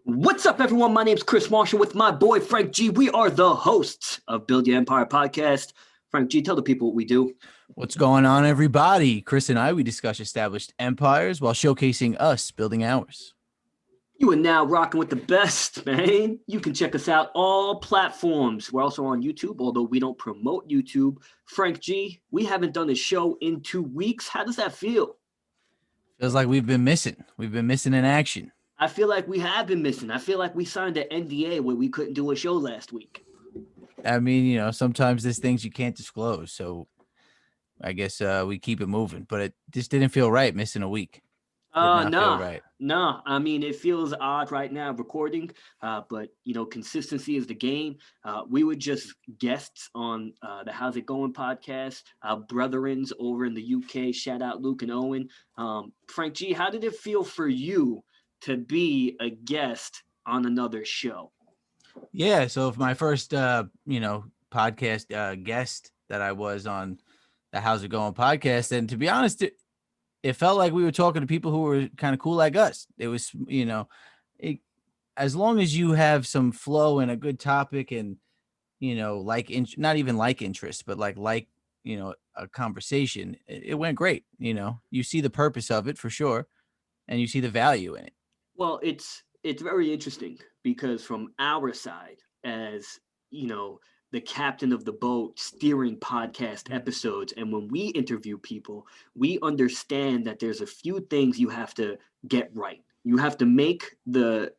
What's up, everyone? My name's Chris Marshall with my boy Frank G. We are the hosts of Build Your Empire podcast. Frank G, tell the people what we do. What's going on, everybody? Chris and I, we discuss established empires while showcasing us building ours. You are now rocking with the best, man. You can check us out all platforms. We're also on YouTube, although we don't promote YouTube. Frank G, we haven't done a show in 2 weeks. How does that feel? Feels like we've been missing. We've been missing in action. I feel like we have been missing. I feel like we signed an NDA where we couldn't do a show last week. I mean, sometimes there's things you can't disclose. So I guess we keep it moving. But it just didn't feel right missing a week. No. I mean, it feels odd right now recording, but consistency is the game. We were just guests on the How's It Going podcast. Our brethrens over in the UK. Shout out Luke and Owen. Frank G, how did it feel for you to be a guest on another show? Yeah. So if my first, podcast guest that I was on the How's It Going podcast, and to be honest, it felt like we were talking to people who were kind of cool like us. It was, as long as you have some flow and a good topic and, not even like interest, but like, a conversation, it went great. You see the purpose of it for sure. And you see the value in it. Well, it's very interesting because from our side, as the captain of the boat steering podcast episodes, and when we interview people, we understand that there's a few things you have to get right. You have to make the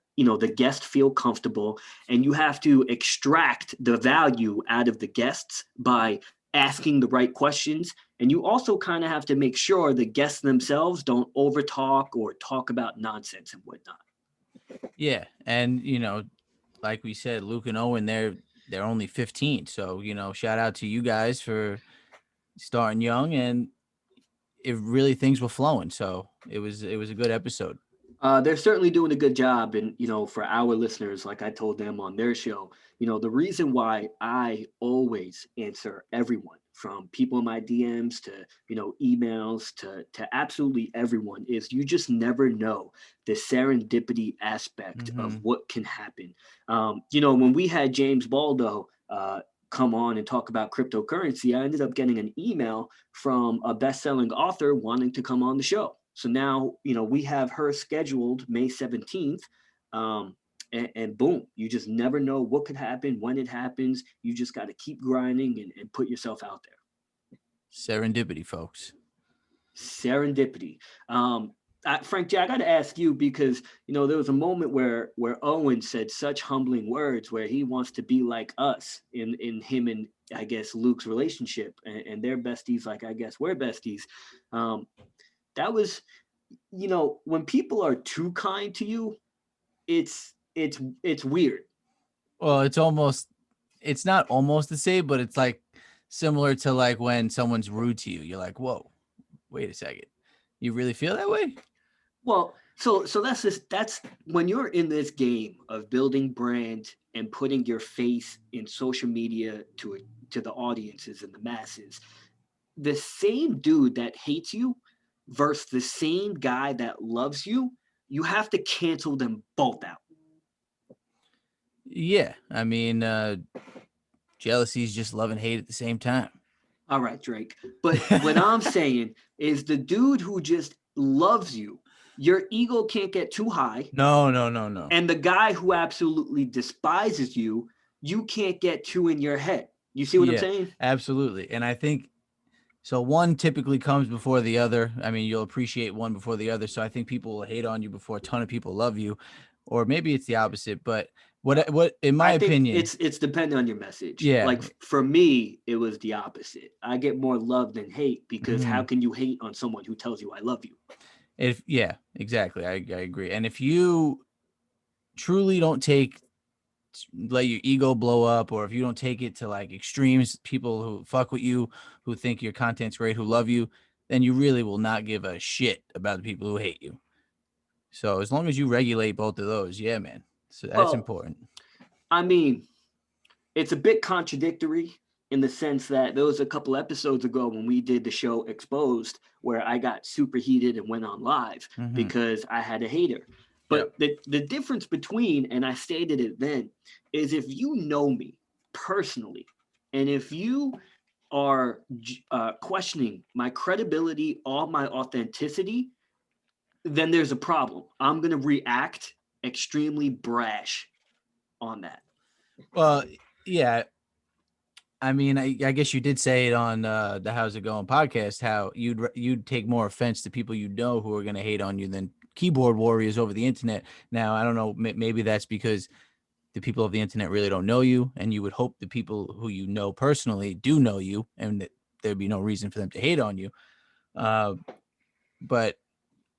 guest feel comfortable, and you have to extract the value out of the guests by asking the right questions. And you also kind of have to make sure the guests themselves don't overtalk or talk about nonsense and whatnot. Yeah. And, like we said, Luke and Owen, they're only 15. So, shout out to you guys for starting young, and it really, things were flowing. So it was a good episode. They're certainly doing a good job. And, for our listeners, like I told them on their show, the reason why I always answer everyone, from people in my DMs to, emails to absolutely everyone, is you just never know the serendipity aspect of what can happen. When we had James Baldo come on and talk about cryptocurrency, I ended up getting an email from a best-selling author wanting to come on the show. So now, we have her scheduled May 17th. And boom, you just never know what could happen when it happens. You just got to keep grinding and put yourself out there. Serendipity, folks. Serendipity. Frank J, I got to ask you, because, there was a moment where Owen said such humbling words where he wants to be like us in him and, I guess, Luke's relationship, and they're besties like I guess we're besties. That was, when people are too kind to you, it's weird. Well, it's not almost the same, but it's like similar to like when someone's rude to you. You're like, whoa, wait a second. You really feel that way? Well, so that's when you're in this game of building brand and putting your face in social media to the audiences and the masses. The same dude that hates you versus the same guy that loves you, you have to cancel them both out. Yeah. I mean, jealousy is just love and hate at the same time. All right, Drake. But what I'm saying is the dude who just loves you, your ego can't get too high. No. And the guy who absolutely despises you, you can't get too in your head. You see what I'm saying? Absolutely. And I think so. One typically comes before the other. I mean, you'll appreciate one before the other. So I think people will hate on you before a ton of people love you, or maybe it's the opposite. But what in my opinion, it's depending on your message. Yeah. Like for me, it was the opposite. I get more love than hate, because how can you hate on someone who tells you I love you? Exactly. I agree. And if you truly don't let your ego blow up, or if you don't take it to like extremes, people who fuck with you, who think your content's great, who love you, then you really will not give a shit about the people who hate you. So as long as you regulate both of those, yeah, man. So that's important. I mean, it's a bit contradictory in the sense that there was a couple episodes ago when we did the show Exposed where I got super heated and went on live because I had a hater. Yeah. But the difference between, and I stated it then, is if you know me personally, and if you are questioning my credibility or my authenticity, then there's a problem. I'm going to react extremely brash on that. Well, yeah. I mean, I guess you did say it on the How's It Going podcast how you'd take more offense to people you know who are going to hate on you than keyboard warriors over the internet. Now, I don't know, maybe that's because the people of the internet really don't know you, and you would hope the people who you know personally do know you, and that there'd be no reason for them to hate on you. Uh, but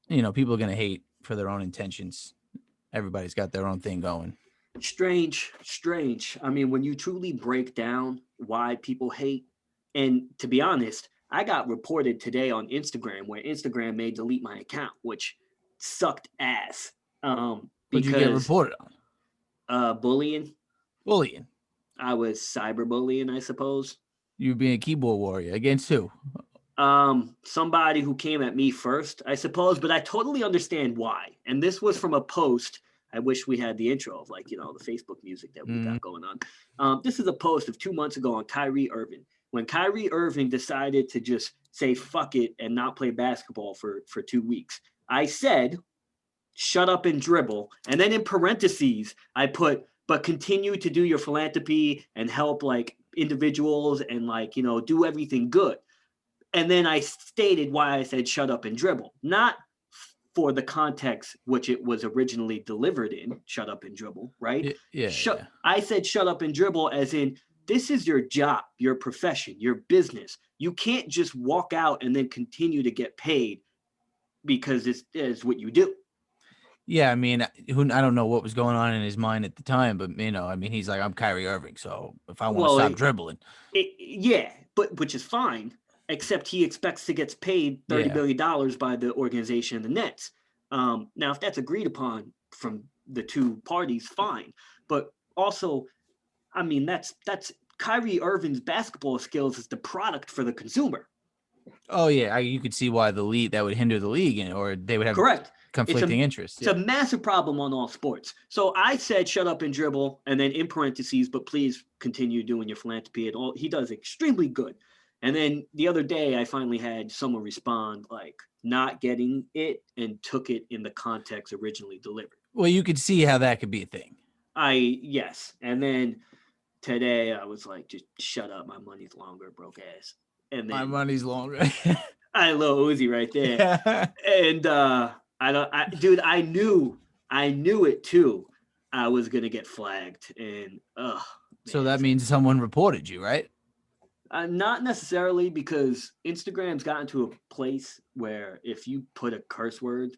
people are going to hate for their own intentions. Everybody's got their own thing going. Strange. I mean, when you truly break down why people hate, and to be honest, I got reported today on Instagram where Instagram may delete my account, which sucked ass. What'd you get Because reported on? bullying. Bullying. I was cyberbullying, I suppose. You being a keyboard warrior against who? Somebody who came at me first, I suppose, but I totally understand why. And this was from a post. I wish we had the intro of the Facebook music that we got going on. This is a post of 2 months ago on Kyrie Irving. When Kyrie Irving decided to just say fuck it and not play basketball for 2 weeks, I said, shut up and dribble. And then in parentheses, I put, but continue to do your philanthropy and help individuals and do everything good. And then I stated why I said shut up and dribble, not for the context which it was originally delivered in, shut up and dribble, right? Yeah. I said shut up and dribble as in this is your job, your profession, your business. You can't just walk out and then continue to get paid because this is what you do. Yeah, I mean, I don't know what was going on in his mind at the time, but I mean, he's like, I'm Kyrie Irving, so if I want to stop dribbling, yeah, but which is fine. Except he expects to get paid $30 billion by the organization, the Nets. Now, if that's agreed upon from the two parties, fine. But also, I mean, that's Kyrie Irving's basketball skills is the product for the consumer. Oh yeah, you could see why the league that would hinder the league, or they would have correct conflicting interests. It's a massive problem on all sports. So I said, shut up and dribble, and then in parentheses, but please continue doing your philanthropy. And all he does extremely good. And then the other day, I finally had someone respond not getting it and took it in the context originally delivered. Well, you could see how that could be a thing. Yes. And then today I was like, just shut up. My money's longer, broke ass. And then my money's longer. I Lil Uzi right there. And I knew it too. I was gonna get flagged, and so that means someone reported you, right? Not necessarily, because Instagram's gotten to a place where if you put a curse word,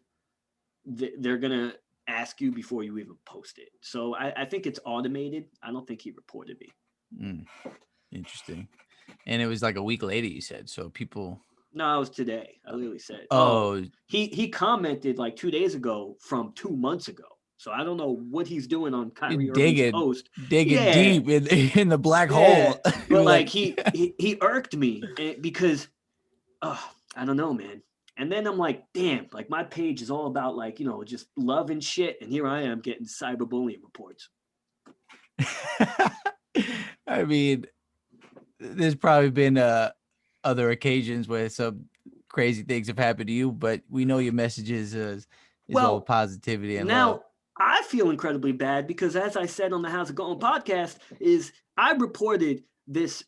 they're gonna ask you before you even post it. So I think it's automated. I don't think he reported me. Interesting. And it was like a week later, you said. So people. No, it was today. I literally said. Oh, he commented 2 days ago from 2 months ago. So I don't know what he's doing on Kyrie Irving's post. Digging deep in the black hole. But he irked me because I don't know, man. And then I'm like, damn, my page is all about just love and shit. And here I am getting cyberbullying reports. I mean, there's probably been other occasions where some crazy things have happened to you, but we know your messages is all positivity and love. I feel incredibly bad because, as I said on the How's It Going podcast, is I reported this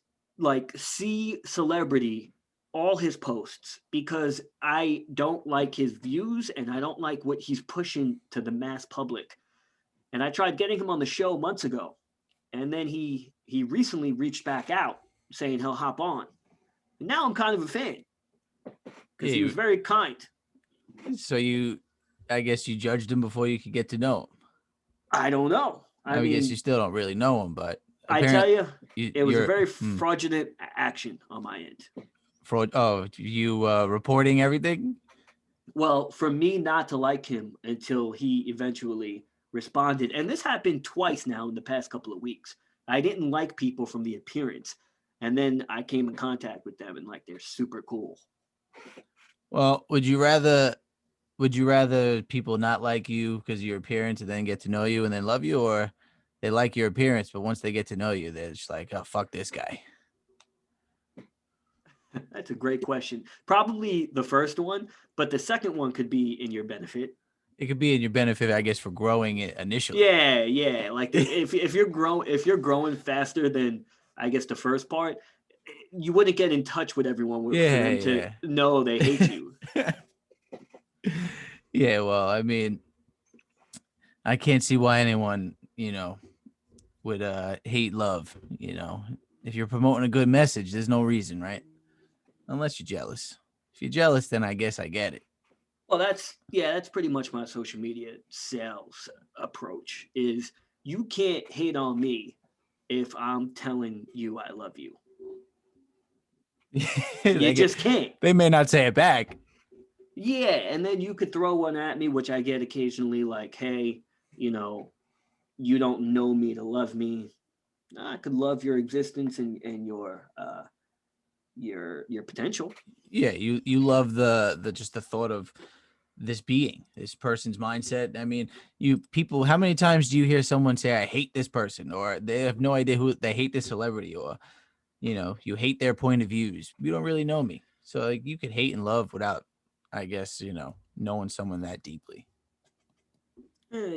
C celebrity all his posts because I don't like his views and I don't like what he's pushing to the mass public. And I tried getting him on the show months ago, and then he recently reached back out saying he'll hop on. And now I'm kind of a fan because he was very kind. So I guess you judged him before you could get to know him. I don't know. I guess you still don't really know him, but I tell you, it was a very fraudulent action on my end. Fraud? Oh, you reporting everything? Well, for me not to like him until he eventually responded, and this happened twice now in the past couple of weeks. I didn't like people from the appearance, and then I came in contact with them, and they're super cool. Well, would you rather would you rather people not like you because of your appearance and then get to know you and then love you, or they like your appearance but once they get to know you they're just like, oh, fuck this guy? That's a great question. Probably the first one, but the second one could be in your benefit. It could be in your benefit, I guess, for growing it initially. Yeah, yeah. Like if you're growing faster than I guess the first part, you wouldn't get in touch with everyone for them to Yeah, know they hate you. yeah. Yeah, well, I mean, I can't see why anyone, would hate love, If you're promoting a good message, there's no reason, right? Unless you're jealous. If you're jealous, then I guess I get it. Well, that's pretty much my social media sales approach. Is you can't hate on me if I'm telling you I love you. You they, just can't. they may not say it back. Yeah, and then you could throw one at me, which I get occasionally, like, "Hey, you know, you don't know me to love me. I could love your existence and your potential." Yeah, you love the just the thought of this being, this person's mindset. I mean, how many times do you hear someone say, I hate this person, or they have no idea who they hate this celebrity, or you hate their point of views. You don't really know me. So like you could hate and love without, I guess, knowing someone that deeply.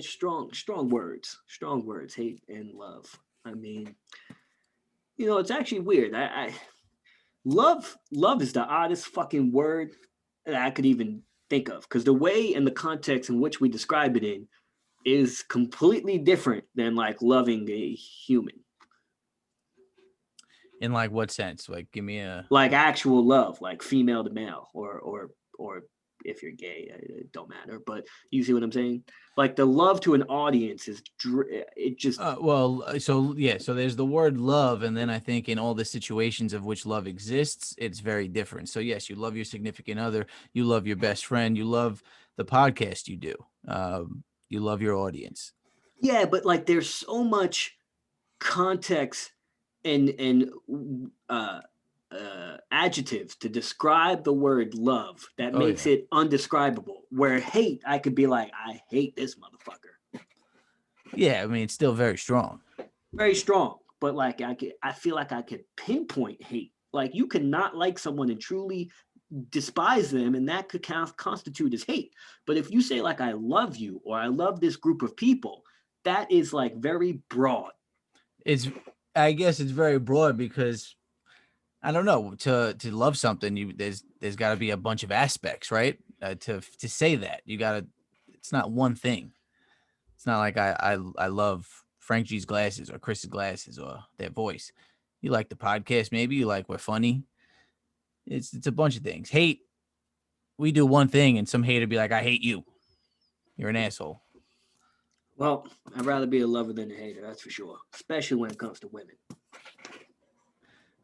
Strong words, hate and love. I mean, it's actually weird. I love is the oddest fucking word that I could even think of because the way and the context in which we describe it in is completely different than like loving a human. In like what sense? Like give me a Like actual love, like female to male, or if you're gay, it don't matter. But you see what I'm saying? Like the love to an audience is it just so yeah, so there's the word love, and then I think in all the situations of which love exists, it's very different. So yes, you love your significant other, you love your best friend, you love the podcast you do, you love your audience. yeah, but like there's so much context and uh, adjectives to describe the word love that Oh makes yeah. it undescribable. Where hate, I could be like, I hate this motherfucker. Yeah, I mean it's still very strong. Very strong, but like I feel like I could pinpoint hate. Like you could not like someone and truly despise them, and that could constitute as hate. But if you say like I love you or I love this group of people, that is like very broad. It's I guess it's very broad because I don't know, to love something, there's got to be a bunch of aspects, right? To say that you got to, it's not one thing. It's not like I love Frank G's glasses or Chris's glasses or their voice. You like the podcast, maybe you like we're funny. It's a bunch of things. Hate, we do one thing, and some hater be like, I hate you. You're an asshole. Well, I'd rather be a lover than a hater, that's for sure. Especially when it comes to women.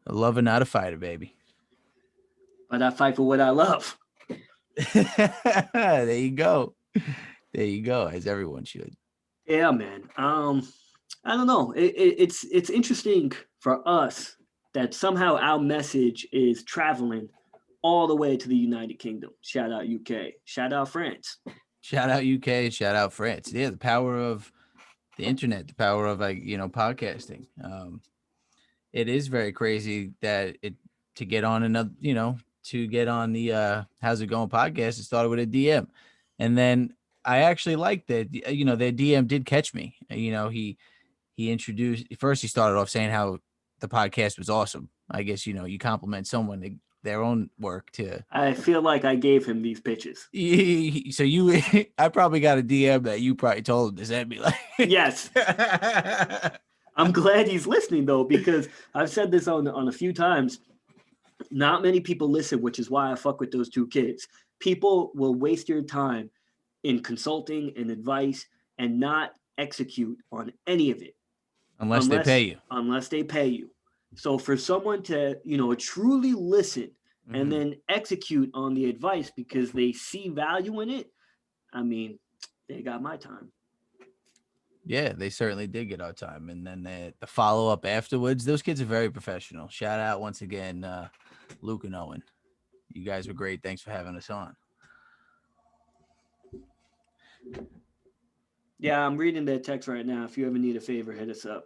A lover, not a fighter, baby. But I fight for what I love. There you go. There you go, as everyone should. Yeah, man. I don't know. It's interesting for us that somehow our message is traveling all the way to the United Kingdom. Shout out UK. Shout out France. Shout out UK, shout out France. Yeah, the power of the internet, the power of podcasting. It is very crazy that it to get on another, to get on the How's It Going podcast. It started with a DM, and then I actually liked that. Their DM did catch me. He introduced first. He started off saying how the podcast was awesome. I guess you compliment someone their own work to. I feel like I gave him these pitches. So I probably got a DM that you probably told him to send me. Like, Yes. I'm glad he's listening though, because I've said this on a few times. Not many people listen, which is why I fuck with those two kids. People will waste your time in consulting and advice and not execute on any of it unless they pay unless you. unless they pay you. So for someone to, truly listen and Mm-hmm. then execute on the advice because they see value in it, I mean, they got my time. Yeah, they certainly did get our time. And then the follow up afterwards, those kids are very professional. Shout out once again, Luke and Owen. You guys were great. Thanks for having us on. Yeah, I'm reading that text right now. If you ever need a favor, hit us up.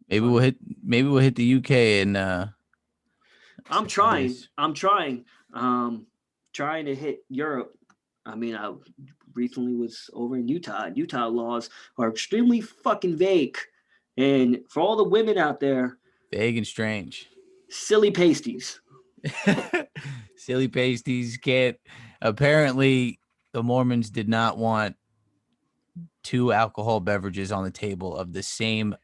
Maybe we'll Funny. hit. Maybe we'll hit the UK and I'm do trying. this. I'm trying. Trying to hit Europe. I mean, I recently was over in Utah. Utah laws are extremely fucking vague. And for all the women out there, Vague and strange. silly pasties. Silly pasties can't. Apparently, the Mormons did not want 2 alcohol beverages on the table of the same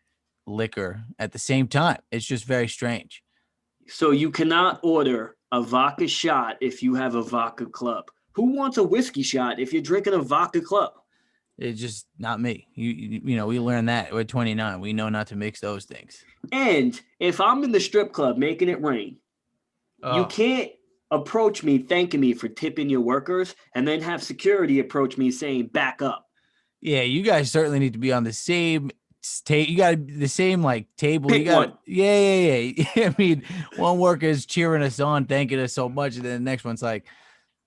liquor at the same time. It's just very strange. So you cannot order a vodka shot if you have a vodka club. Who wants a whiskey shot if you're drinking a vodka club? It's just not me. You know, we learned that. We're 29. We know not to mix those things. And if I'm in the strip club making it rain, you Oh, can't approach me thanking me for tipping your workers and then have security approach me saying back up. yeah. You guys certainly need to be on the same you got the same like table. You Pick got one. yeah. I mean, one worker is cheering us on, thanking us so much, and then the next one's like,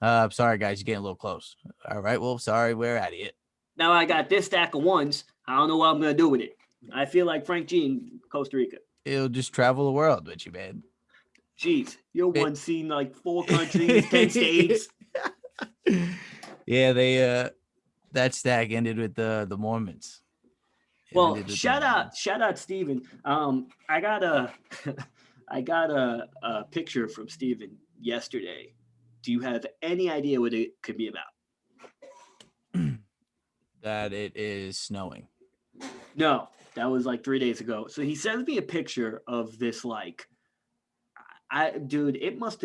sorry guys, you're getting a little close. All right, well, sorry, we're out of it. Now I got this stack of ones. I don't know what I'm going to do with it. I feel like Frank G in Costa Rica. It'll just travel the world with you, man. Jeez, you're It- one seen like 4 countries, 10 states. Yeah, they that stack ended with the Mormons. It Well, ended with the Mormons. shout out Steven. I got a I got a picture from Steven yesterday. Do you have any idea what it could be about? That it is snowing. No, that was like 3 days ago. So he sends me a picture of this like dude, it must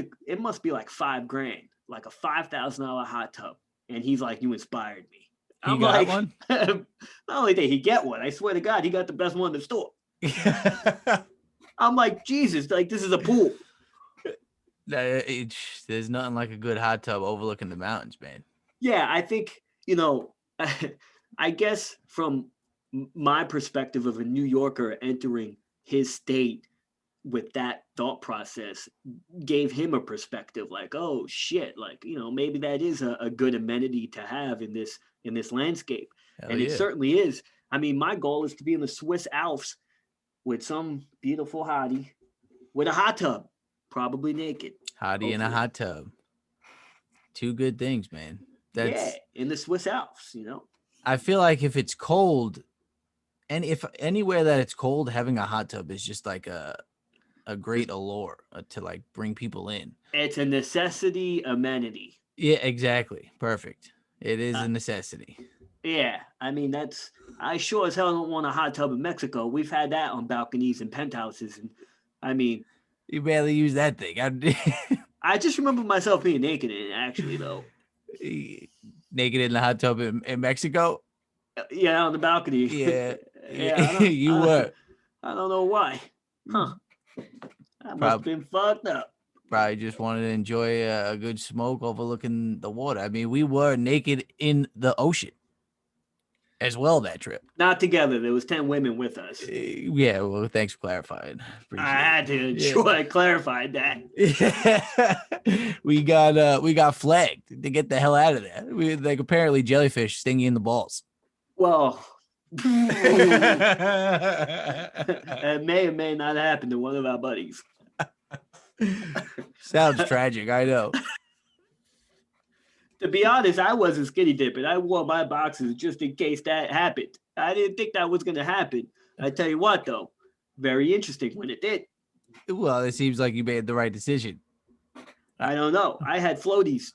be like 5 grand, like a $5,000 hot tub. And he's like, you inspired me. He I'm got like, one. not only did he get one, I swear to God, he got the best one in the store. I'm like, Jesus, like this is a pool. There's nothing like a good hot tub overlooking the mountains, man. Yeah, I think, you know, I guess from my perspective of a New Yorker entering his state with that thought process gave him a perspective like, oh shit, like, maybe that is a good amenity to have in this landscape. Hell And it yeah. certainly is. I mean, my goal is to be in the Swiss Alps with some beautiful hottie with a hot tub, probably naked. Hottie in a Hopefully. hot tub. 2 good things, man. Yeah, That's in the Swiss Alps, I feel like if it's cold, and if anywhere that it's cold, having a hot tub is just like a great allure to like bring people in. It's a necessity amenity. Yeah, exactly. Perfect. It is Uh, a necessity. yeah, I mean I sure as hell don't want a hot tub in Mexico. We've had that on balconies and penthouses, and I mean, You barely use that thing. I just remember myself being naked in it. Actually, though, Naked in the hot tub in Mexico. yeah, on the balcony. Yeah, Yeah, you were I don't know why. Huh? I must have probably been fucked up. just wanted to enjoy a good smoke overlooking the water. I mean, we were naked in the ocean as well that trip. Not together. There was 10 women with us. Yeah, well, thanks for clarifying. Appreciate I had to ensure I clarified that. it. We got flagged to get the hell out of there. We like apparently jellyfish sting you in the balls. Well, it may or may not happen to one of our buddies. Sounds tragic, I know. To be honest, I wasn't skinny dipping. I wore my boxes just in case that happened. I didn't think that was going to happen. I tell you what, though, very interesting when it did. Well, it seems like you made the right decision. I don't know. I had floaties.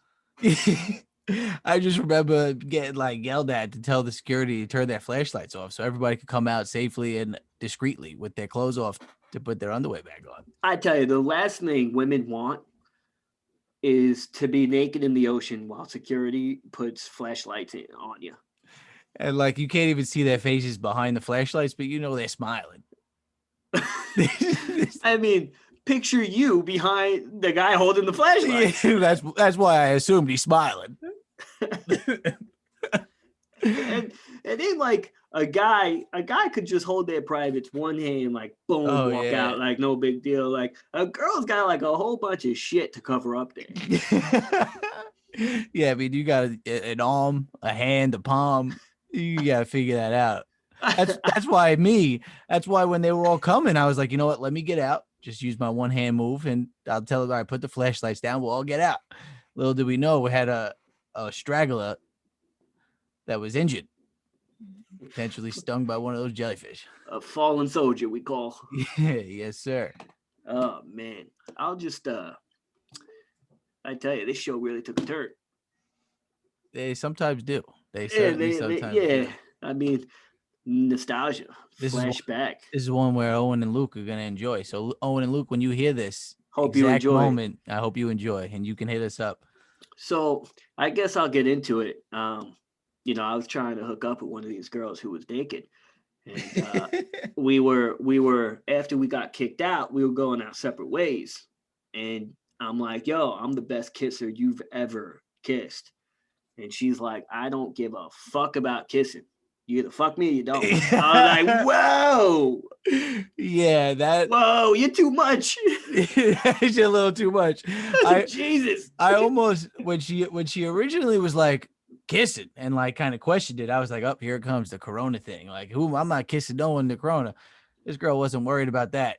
I just remember getting like yelled at to tell the security to turn their flashlights off so everybody could come out safely and discreetly with their clothes off to put their underwear back on. I tell you, the last thing women want is to be naked in the ocean while security puts flashlights on you. And like you can't even see their faces behind the flashlights, but you know they're smiling. I mean, picture you behind the guy holding the flashlight. Yeah, that's why I assumed he's smiling. And it ain't like a guy could just hold their privates one hand, like boom, walk out like no big deal. Like a girl's got like a whole bunch of shit to cover up there. Yeah, I mean, you got an arm, a hand, a palm. You got to figure that out. That's why that's why when they were all coming, I was like, you know what? Let me get out. Just use my one hand move, and I'll tell them, I put the flashlights down. We'll all get out. Little did we know we had a straggler that was injured, potentially stung by one of those jellyfish. A fallen soldier, we call. Yeah, yes, sir. Oh man, I'll just I tell you, this show really took a turn. They sometimes do. They Yeah, certainly sometimes yeah. do. I mean, nostalgia, This is one. flashback. This is one where Owen and Luke are gonna enjoy. So Owen and Luke, when you hear this Hope you exact enjoy it. moment, I hope you enjoy, and you can hit us up. So I guess I'll get into it. I was trying to hook up with one of these girls who was naked, and we were after we got kicked out, we were going our separate ways, and I'm like, "Yo, I'm the best kisser you've ever kissed," and she's like, "I don't give a fuck about kissing. You either fuck me or you don't." I was like, "Whoa, Yeah, that whoa, you're too much." is a little too much. I Jesus. I almost when she originally was like kissing and like kind of questioned it, I was like, "Up here comes the Corona thing." Like, who I'm not kissing no one the Corona. This girl wasn't worried about that.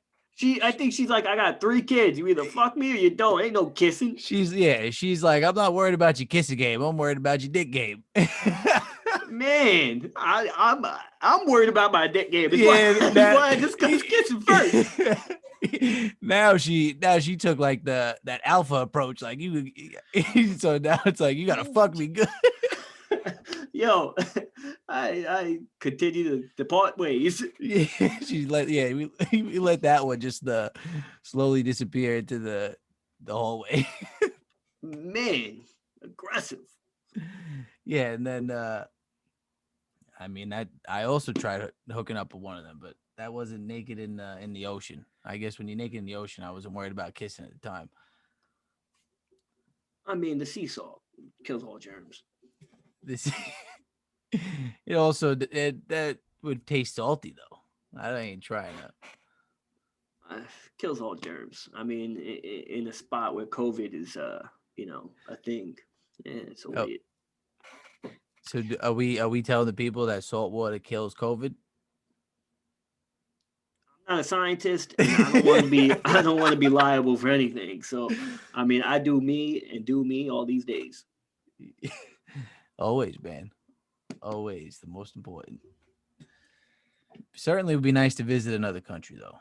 I think she's like, "I got 3 kids. You either fuck me or you don't. Ain't no kissing." She's like, I'm not worried about your kissing game. I'm worried about your dick game. Man, I'm worried about my dick game. That's why, Yeah, that's why I discussed kissing first. now she took like that alpha approach. Like you, so now it's like you gotta fuck me good. Yo, I continue to part ways. Yeah, we let that one just slowly disappear into the hallway. Man, aggressive. Yeah, and then I mean that I also tried hooking up with one of them, but that wasn't naked in the ocean. I guess when you're naked in the ocean, I wasn't worried about kissing at the time. I mean, the sea salt kills all germs. This it also that would taste salty though. I ain't trying that. Kills all germs. I mean, in a spot where COVID is, a thing. Yeah, so Oh, weird. so are we telling the people that salt water kills COVID? I'm not a scientist, and I don't want to be. I don't want to be liable for anything. So, I mean, I do me and do me all these days. Always, man. Always the most important. Certainly would be nice to visit another country though.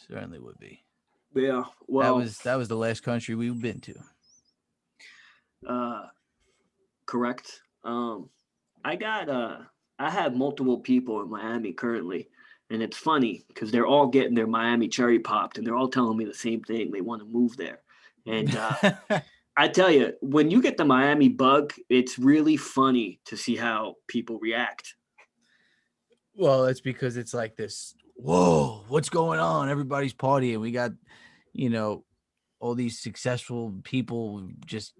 Certainly would be. Yeah. Well, That was the last country we've been to. uh, correct. I got I have multiple people in Miami currently, and it's funny because they're all getting their Miami cherry popped, and they're all telling me the same thing. They want to move there, and I tell you, when you get the Miami bug, it's really funny to see how people react. Well, it's because it's like this. Whoa, what's going on? Everybody's partying. We got, you know, all these successful people just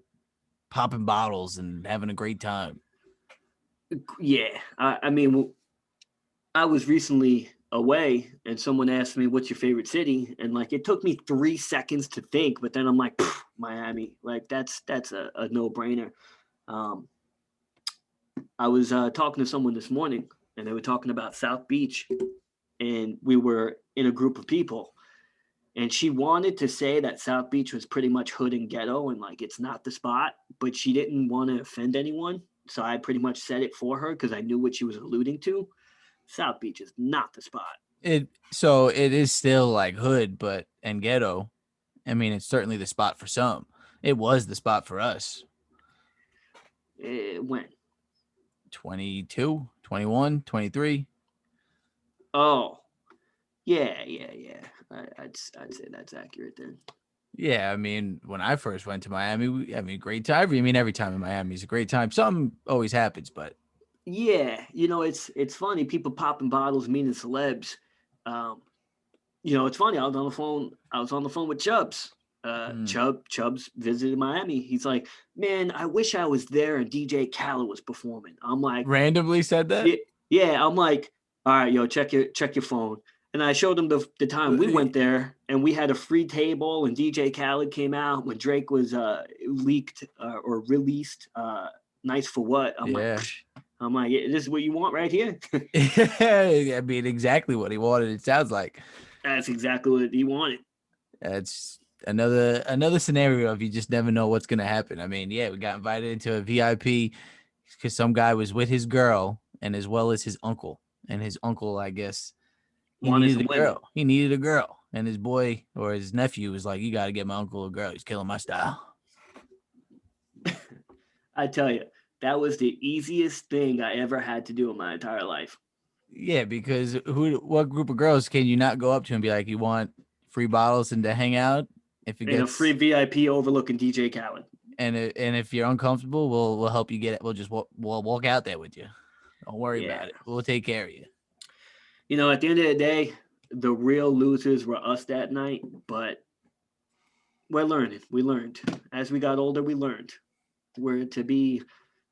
popping bottles and having a great time. Yeah, I mean, I was recently away, and someone asked me, "What's your favorite city?" And like, it took me 3 seconds to think, but then I'm like, Miami. Like that's a no brainer. Um, I was talking to someone this morning, and they were talking about South Beach, and we were in a group of people, and she wanted to say that South Beach was pretty much hood and ghetto, and like it's not the spot, but she didn't want to offend anyone, so I pretty much said it for her because I knew what she was alluding to. South Beach is not the spot. It is still like hood, but and ghetto. I mean, it's certainly the spot for some. It was the spot for us. When? 22, 21, 23. Oh, yeah. I'd say that's accurate then. Yeah, I mean, when I first went to Miami, I mean, great time. I mean, every time in Miami is a great time. Something always happens, but Yeah, it's funny. People popping bottles, meeting celebs. Um, it's funny. I was on the phone. I was on the phone with Chubbs. mm, Chubbs visited Miami. He's like, "Man, I wish I was there and DJ Khaled was performing." I'm like, randomly said that. "Yeah, yeah." I'm like, "All right, yo, check your phone." And I showed him the time we went there, and we had a free table, and DJ Khaled came out when Drake was leaked or released. Nice for what? Yeah. I'm like, yeah, this is what you want right here. I mean, exactly what he wanted. It sounds like That's exactly what he wanted. that's another scenario of you just never know what's gonna happen. I mean, yeah, we got invited into a VIP because some guy was with his girl and as well as his uncle. And his uncle, I guess, he Wanted needed some a women. girl. He needed a girl. And his boy or his nephew was like, you got to get my uncle a girl. He's killing my style. I tell you, that was the easiest thing I ever had to do in my entire life. Yeah, because what group of girls can you not go up to and be like, you want free bottles and to hang out? If it And a free gets VIP overlooking DJ Khaled. and if you're uncomfortable, we'll help you get it. We'll just we'll walk out there with you. Don't worry Yeah. about it. We'll take care of you. You know, at the end of the day, the real losers were us that night, but we're learning. We learned. As we got older, we learned. We're to be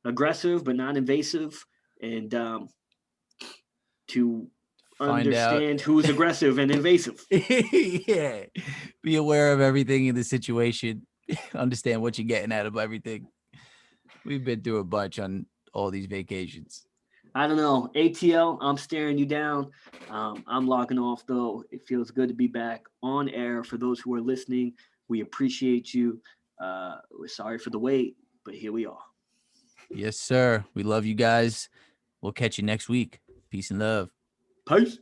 aggressive but not invasive, and to Find out. understand who's aggressive and invasive. Yeah. Be aware of everything in the situation. Understand what you're getting out of everything. We've been through a bunch on all these vacations. I don't know. ATL, I'm staring you down. I'm logging off, though. It feels good to be back on air. For those who are listening, we appreciate you. We're sorry for the wait, but here we are. Yes, sir. We love you guys. We'll catch you next week. Peace and love. Peace.